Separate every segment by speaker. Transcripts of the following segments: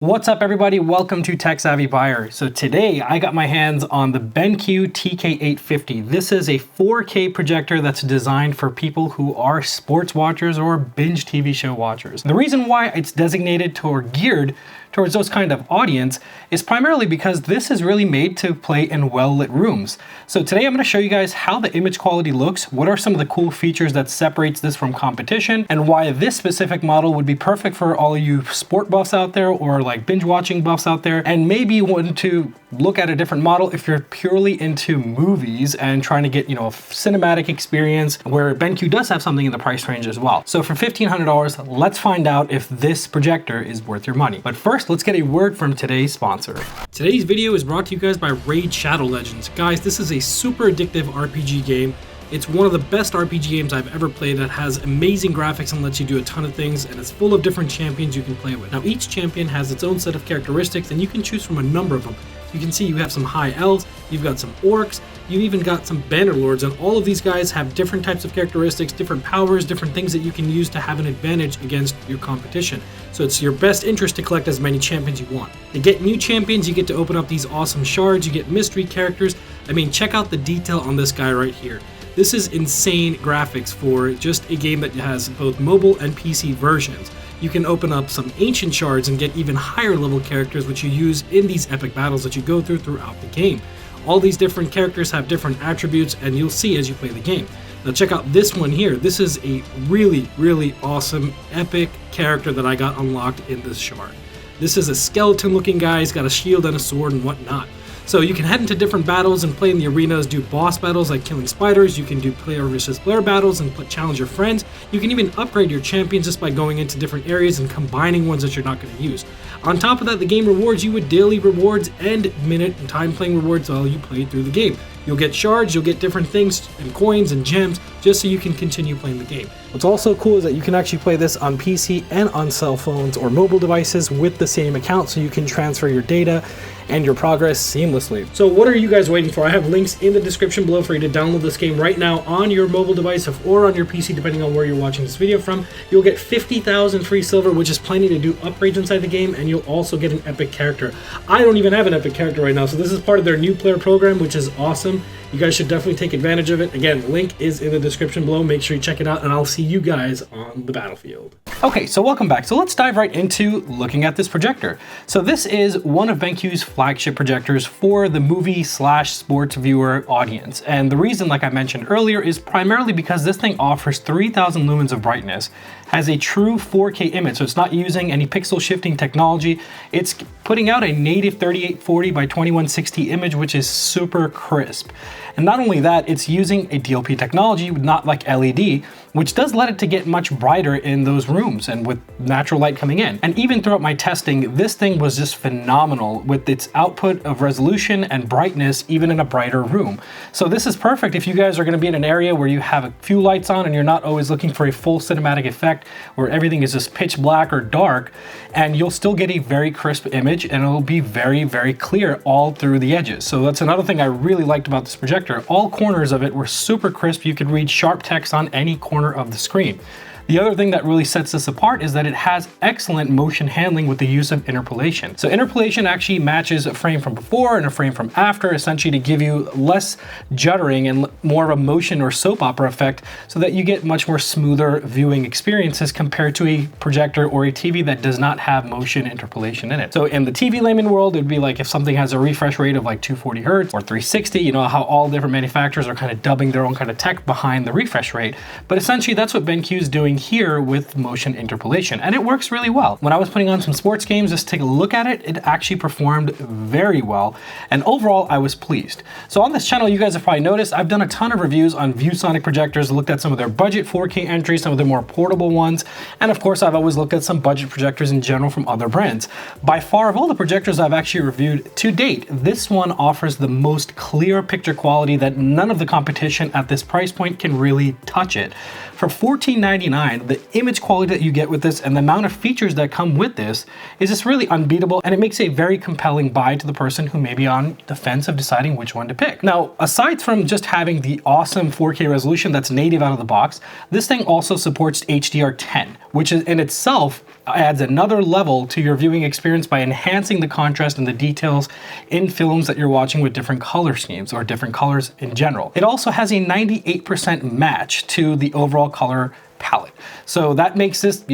Speaker 1: What's up everybody, welcome to Tech Savvy Buyer. So today I got my hands on the BenQ TK850. This is a 4K projector that's designed for people who are sports watchers or binge TV show watchers. The reason why it's designated or geared towards those kind of audience is primarily because this is really made to play in well-lit rooms. So today I'm going to show you guys how the image quality looks, what are some of the cool features that separates this from competition, and why this specific model would be perfect for all of you sport buffs out there or like binge watching buffs out there, and maybe you want to look at a different model if you're purely into movies and trying to get, a cinematic experience, where BenQ does have something in the price range as well. So for $1,500, let's find out if this projector is worth your money. But first, let's get a word from today's sponsor. Today's video is brought to you guys by Raid Shadow Legends. Guys, this is a super addictive RPG game. It's one of the best RPG games I've ever played that has amazing graphics and lets you do a ton of things, and it's full of different champions you can play with. Now, each champion has its own set of characteristics, and you can choose from a number of them. You can see you have some high elves, you've got some orcs, you've even got some bannerlords, and all of these guys have different types of characteristics, different powers, different things that you can use to have an advantage against your competition. So it's your best interest to collect as many champions you want. To get new champions, you get to open up these awesome shards, you get mystery characters. I mean, check out the detail on this guy right here. This is insane graphics for just a game that has both mobile and PC versions. You can open up some ancient shards and get even higher level characters, which you use in these epic battles that you go through throughout the game. All these different characters have different attributes, and you'll see as you play the game. Now check out this one here. This is a really awesome epic character that I got unlocked in this shard. This is a skeleton looking guy. He's got a shield and a sword and whatnot. So you can head into different battles and play in the arenas, do boss battles like killing spiders. You can do player versus player battles and challenge your friends. You can even upgrade your champions just by going into different areas and combining ones that you're not going to use. On top of that, the game rewards you with daily rewards and minute and time playing rewards while you play through the game. You'll get shards, you'll get different things and coins and gems just so you can continue playing the game. What's also cool is that you can actually play this on PC and on cell phones or mobile devices with the same account, so you can transfer your data and your progress seamlessly. So what are you guys waiting for? I have links in the description below for you to download this game right now on your mobile device or on your PC, depending on where you're watching this video from. You'll get 50,000 free silver, which is plenty to do upgrades inside the game, and you'll also get an epic character. I don't even have an epic character right now, so this is part of their new player program, which is awesome. You guys should definitely take advantage of it. Again, link is in the description below. Make sure you check it out, and I'll see you guys on the battlefield. Okay, so welcome back. So let's dive right into looking at this projector. So this is one of BenQ's flagship projectors for the movie/sports viewer audience. And the reason, like I mentioned earlier, is primarily because this thing offers 3,000 lumens of brightness, has a true 4K image, so it's not using any pixel shifting technology. It's putting out a native 3840 by 2160 image, which is super crisp. And not only that, it's using a DLP technology, not like LED, which does let it to get much brighter in those rooms and with natural light coming in. And even throughout my testing, this thing was just phenomenal with its output of resolution and brightness, even in a brighter room. So this is perfect if you guys are gonna be in an area where you have a few lights on and you're not always looking for a full cinematic effect where everything is just pitch black or dark, and you'll still get a very crisp image, and it'll be very clear all through the edges. So that's another thing I really liked about this projector. All corners of it were super crisp. You could read sharp text on any corner of the screen. The other thing that really sets this apart is that it has excellent motion handling with the use of interpolation. So interpolation actually matches a frame from before and a frame from after, essentially to give you less juddering and more of a motion or soap opera effect, so that you get much more smoother viewing experiences compared to a projector or a TV that does not have motion interpolation in it. So in the TV layman world, it'd be like if something has a refresh rate of like 240 Hertz or 360, you know how all different manufacturers are kind of dubbing their own kind of tech behind the refresh rate. But essentially that's what BenQ is doing here with motion interpolation, and it works really well. When I was putting on some sports games, just take a look at it, it actually performed very well, and overall I was pleased. So on this channel, you guys have probably noticed I've done a ton of reviews on ViewSonic projectors, looked at some of their budget 4K entries, some of their more portable ones, and of course I've always looked at some budget projectors in general from other brands. By far, of all the projectors I've actually reviewed to date, this one offers the most clear picture quality that none of the competition at this price point can really touch it. For $14.99, the image quality that you get with this and the amount of features that come with this is just really unbeatable, and it makes a very compelling buy to the person who may be on the fence of deciding which one to pick. Now, aside from just having the awesome 4K resolution that's native out of the box, this thing also supports HDR10, which is in itself adds another level to your viewing experience by enhancing the contrast and the details in films that you're watching with different color schemes or different colors in general. It also has a 98% match to the overall color palette. So that makes this,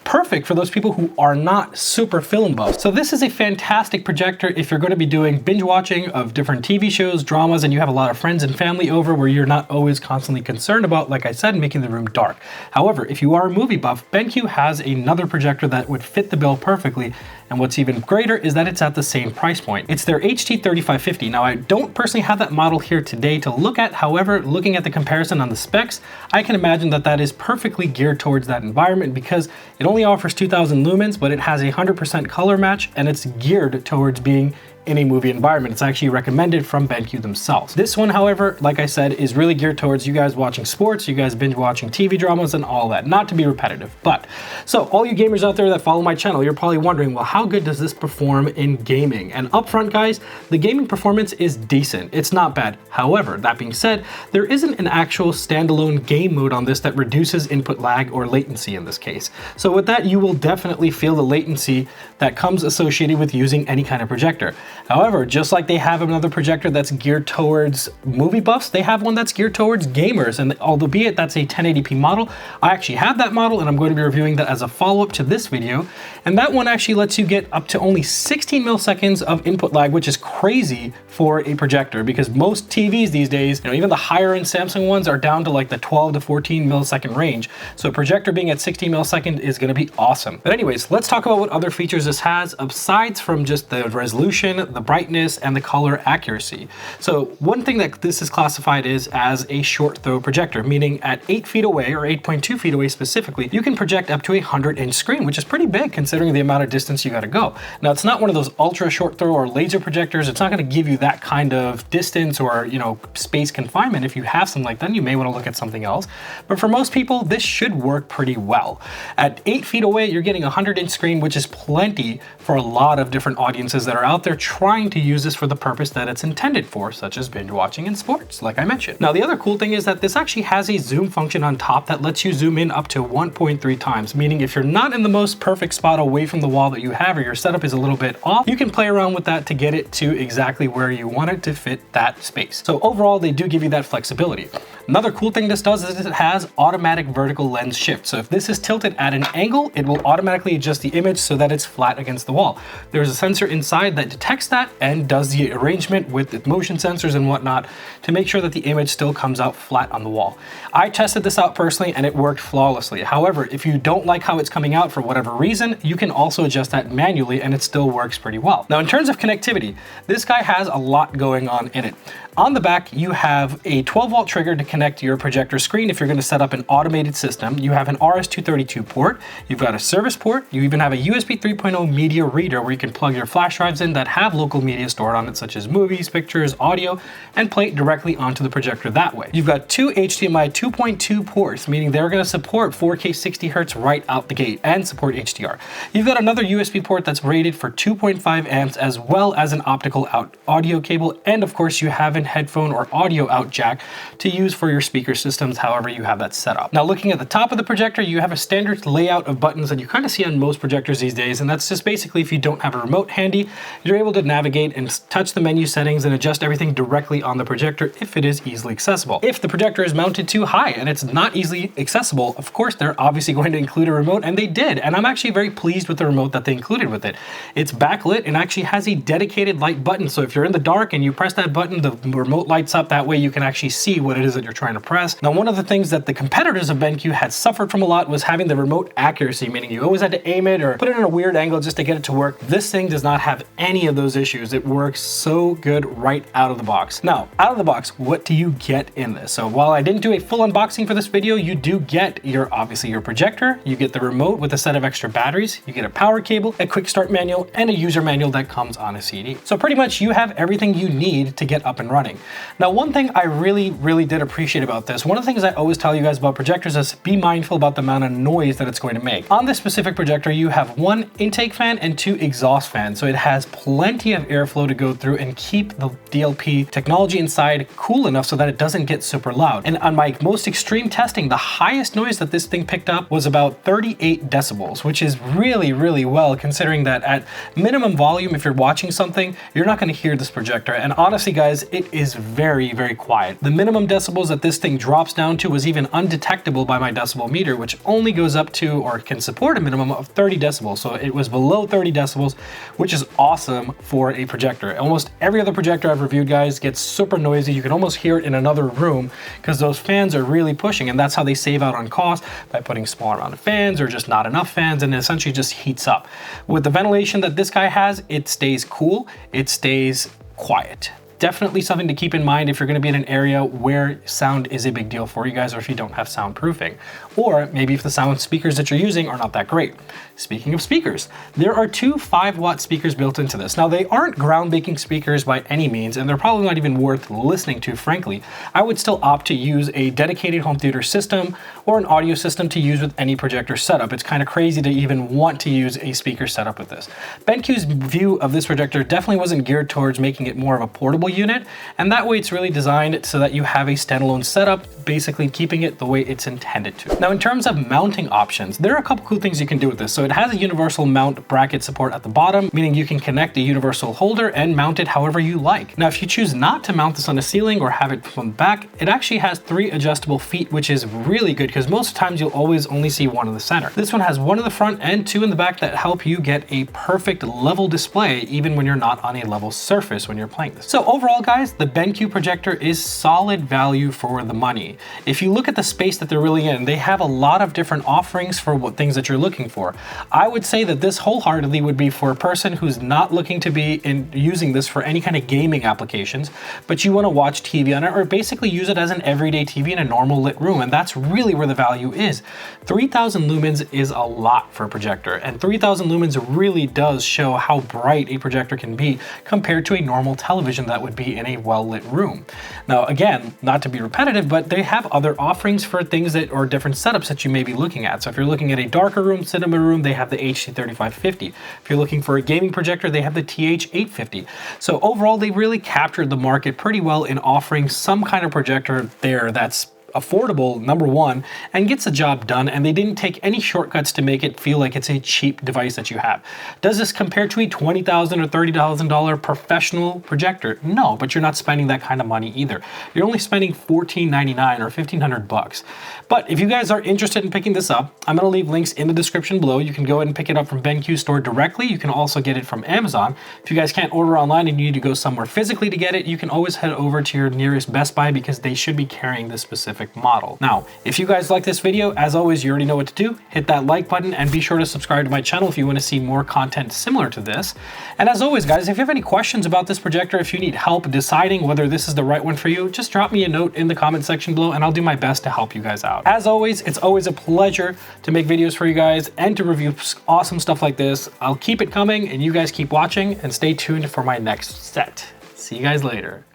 Speaker 1: perfect for those people who are not super film buffs. So this is a fantastic projector if you're going to be doing binge watching of different TV shows, dramas, and you have a lot of friends and family over where you're not always constantly concerned about, like I said, making the room dark. However, if you are a movie buff, BenQ has another projector that would fit the bill perfectly. And what's even greater is that it's at the same price point. It's their HDR10. Now, I don't personally have that model here today to look at. However, looking at the comparison on the specs, I can imagine that that is perfectly geared towards that environment because it only offers 2000 lumens, but it has a 100% color match and it's geared towards being in a movie environment. It's actually recommended from BenQ themselves. This one, however, like I said, is really geared towards you guys watching sports, you guys binge watching TV dramas and all that, not to be repetitive. But, so all you gamers out there that follow my channel, you're probably wondering, well, how good does this perform in gaming? And upfront, guys, the gaming performance is decent. It's not bad. However, that being said, there isn't an actual standalone game mode on this that reduces input lag or latency in this case. So with that, you will definitely feel the latency that comes associated with using any kind of projector. However, just like they have another projector that's geared towards movie buffs, they have one that's geared towards gamers. And albeit that's a 1080p model, I actually have that model and I'm going to be reviewing that as a follow-up to this video. And that one actually lets you get up to only 16 milliseconds of input lag, which is crazy for a projector because most TVs these days, even the higher end Samsung ones are down to like the 12 to 14 millisecond range. So a projector being at 16 millisecond is going to be awesome. But anyways, let's talk about what other features this has aside from just the resolution, the brightness, and the color accuracy. So one thing that this is classified is as a short throw projector, meaning at 8 feet away or 8.2 feet away specifically, you can project up to a 100-inch screen, which is pretty big considering the amount of distance you got to go. Now, it's not one of those ultra short throw or laser projectors. It's not going to give you that kind of distance or, space confinement. If you have something like that, you may want to look at something else. But for most people, this should work pretty well. At 8 feet away, you're getting a 100-inch screen, which is plenty for a lot of different audiences that are out there trying to use this for the purpose that it's intended for, such as binge watching and sports, like I mentioned. Now, the other cool thing is that this actually has a zoom function on top that lets you zoom in up to 1.3 times, meaning if you're not in the most perfect spot away from the wall that you have or your setup is a little bit off, you can play around with that to get it to exactly where you want it to fit that space. So overall, they do give you that flexibility. Another cool thing this does is it has automatic vertical lens shift. So if this is tilted at an angle, it will automatically adjust the image so that it's flat against the wall. There's a sensor inside that detects that and does the arrangement with the motion sensors and whatnot to make sure that the image still comes out flat on the wall. I tested this out personally and it worked flawlessly. However, if you don't like how it's coming out for whatever reason, you can also adjust that manually and it still works pretty well. Now, in terms of connectivity, this guy has a lot going on in it. On the back, you have a 12-volt trigger to connect your projector screen if you're going to set up an automated system. You have an RS-232 port, you've got a service port, you even have a USB 3.0 media reader where you can plug your flash drives in that have local media stored on it, such as movies, pictures, audio, and play it directly onto the projector that way. You've got two HDMI 2.2 ports, meaning they're going to support 4K 60 Hz right out the gate and support HDR. You've got another USB port that's rated for 2.5 amps as well as an optical out audio cable, and of course you have an headphone or audio out jack to use for your speaker systems, however you have that set up. Now, looking at the top of the projector, you have a standard layout of buttons that you kind of see on most projectors these days, and that's just basically if you don't have a remote handy, you're able to navigate and touch the menu settings and adjust everything directly on the projector if it is easily accessible. If the projector is mounted too high and it's not easily accessible, of course they're obviously going to include a remote, and they did, and I'm actually very pleased with the remote that they included with it. It's backlit and actually has a dedicated light button, so if you're in the dark and you press that button, the remote lights up. That way you can actually see what it is that you're trying to press. Now, one of the things that the competitors of BenQ had suffered from a lot was having the remote accuracy, meaning you always had to aim it or put it in a weird angle just to get it to work. This thing does not have any of those issues. It works so good right out of the box. Now, out of the box, what do you get in this? So while I didn't do a full unboxing for this video, you do get obviously your projector, you get the remote with a set of extra batteries, you get a power cable, a quick start manual, and a user manual that comes on a CD. So pretty much you have everything you need to get up and running. running. Now, one thing I really did appreciate about this, one of the things I always tell you guys about projectors is be mindful about the amount of noise that it's going to make. On this specific projector, you have one intake fan and two exhaust fans, so it has plenty of airflow to go through and keep the DLP technology inside cool enough so that it doesn't get super loud. And on my most extreme testing, the highest noise that this thing picked up was about 38 decibels, which is really well, considering that at minimum volume, if you're watching something, you're not going to hear this projector. And honestly, guys, it is very quiet. The minimum decibels that this thing drops down to was even undetectable by my decibel meter, which only goes up to, or can support, a minimum of 30 decibels. So it was below 30 decibels, which is awesome for a projector. Almost every other projector I've reviewed, guys, gets super noisy. You can almost hear it in another room because those fans are really pushing, and that's how they save out on cost, by putting smaller amount of fans or just not enough fans, and it essentially just heats up. With the ventilation that this guy has, it stays cool, it stays quiet. Definitely something to keep in mind if you're going to be in an area where sound is a big deal for you guys, or if you don't have soundproofing, or maybe if the sound speakers that you're using are not that great. Speaking of speakers, there are two 5-watt speakers built into this. Now, they aren't groundbreaking speakers by any means, and they're probably not even worth listening to, frankly. I would still opt to use a dedicated home theater system or an audio system to use with any projector setup. It's kind of crazy to even want to use a speaker setup with this. BenQ's view of this projector definitely wasn't geared towards making it more of a portable unit, and that way it's really designed so that you have a standalone setup, basically keeping it the way it's intended to. Now, in terms of mounting options, there are a couple cool things you can do with this. So it has a universal mount bracket support at the bottom, meaning you can connect a universal holder and mount it however you like. Now, if you choose not to mount this on a ceiling or have it from the back, it actually has 3 adjustable feet, which is really good because most times you'll always only see one in the center. This one has 1 in the front and 2 in the back that help you get a perfect level display even when you're not on a level surface when you're playing this. So overall, guys, the BenQ projector is solid value for the money. If you look at the space that they're really in, they have a lot of different offerings for what things that you're looking for. I would say that this wholeheartedly would be for a person who's not looking to be using this for any kind of gaming applications, but you want to watch TV on it, or basically use it as an everyday TV in a normal lit room, and that's really where the value is. 3000 lumens is a lot for a projector, and 3000 lumens really does show how bright a projector can be compared to a normal television that would be in a well-lit room. Now, again, not to be repetitive, but they have other offerings for things that are different setups that you may be looking at. So if you're looking at a darker room, cinema room, they have the HD3550. If you're looking for a gaming projector, they have the TH850. So overall, they really captured the market pretty well in offering some kind of projector there that's affordable, number one, and gets the job done, and they didn't take any shortcuts to make it feel like it's a cheap device that you have. Does this compare to a $20,000 or $30,000 professional projector? No, but you're not spending that kind of money either. You're only spending $14.99 or $1,500. But if you guys are interested in picking this up, I'm gonna leave links in the description below. You can go ahead and pick it up from BenQ store directly. You can also get it from Amazon. If you guys can't order online and you need to go somewhere physically to get it, you can always head over to your nearest Best Buy because they should be carrying this specific model. Now, if you guys like this video, as always, you already know what to do. Hit that like button and be sure to subscribe to my channel if you want to see more content similar to this. And as always, guys, if you have any questions about this projector, if you need help deciding whether this is the right one for you, just drop me a note in the comment section below and I'll do my best to help you guys out. As always, it's always a pleasure to make videos for you guys and to review awesome stuff like this. I'll keep it coming and you guys keep watching and stay tuned for my next set. See you guys later.